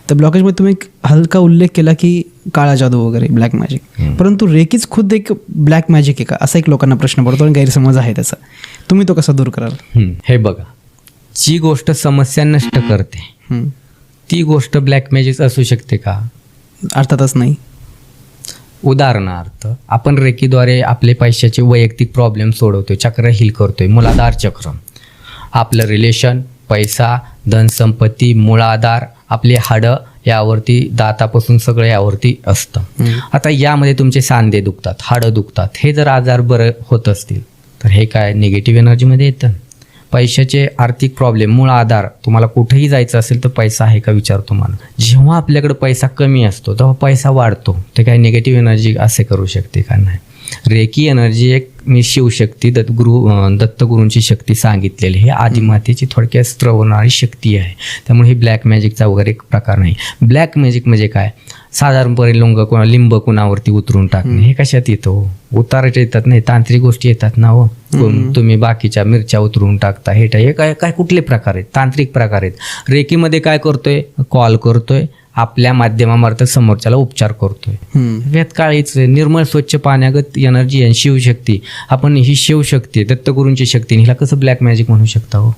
तर ब्लॉकेजमध्ये तुम्ही एक हलका उल्लेख केला की काळा जादू वगैरे ब्लॅक मॅजिक, परंतु रेकीच खुद एक ब्लॅक मॅजिक आहे का, असा एक लोकांना प्रश्न पडतो आणि गैरसमज आहे त्याचा. तुम्ही तो कसा दूर कराल? हे बघा, जी गोष्ट समस्या नष्ट करते ती गोष्ट ब्लॅक मॅजिक असू शकते का? अर्थातच नाही. उदाहरणार्थ आपण रेकीद्वारे आपले पैशाचे वैयक्तिक प्रॉब्लेम सोडवतोय, चक्र हील करतोय, मूलाधार चक्र, आपलं रिलेशन, पैसा, धनसंपत्ती, मूळाधार, आपली हाडं यावरती, दातापासून सगळं यावरती असतं. आता यामध्ये तुमचे सांधे दुखतात, हाडं दुखतात, हे जर आजार बरं होत असतील तर हे काय निगेटिव्ह एनर्जीमध्ये येतं. पैशाचे आर्थिक प्रॉब्लेम, मूळ आधार, तुम्हाला कुठेही जायचं असेल तर पैसा आहे का विचारतो मला. जेव्हा आपल्याकडे पैसा कमी असतो तेव्हा पैसा वाढतो, ते काय निगेटिव्ह एनर्जी असे करू शकते का? नाही. रेकी एनर्जी एक मी शिवशक्ती दत्तगुरूंची शक्ती सांगितलेली, हे आदिमातेची थोडक्यात स्त्रवणारी शक्ती आहे. त्यामुळे ही ब्लॅक मॅजिकचा वगैरे एक प्रकार नाही. ब्लॅक मॅजिक म्हणजे काय, साधारणपणे लिंब कुणावरती उतरून टाकणे, हे कशात येतो? उताराचे येतात, नाही तांत्रिक गोष्टी येतात ना हो. तुम्ही बाकीच्या मिरच्या उतरून टाकता, हे काय कुठले प्रकार आहेत? तांत्रिक प्रकार आहेत. रेकीमध्ये काय करतोय, कॉल करतोय, आपल्या माध्यमामार्फत समोरच्याला उपचार करतोय. वेद काळीच निर्मळ स्वच्छ पाण्यागत एनर्जी आणि शिवशक्ती, आपण ही शिवशक्ती दत्तगुरूंची शक्ती, हिला कसं ब्लॅक मॅजिक म्हणू शकता हो?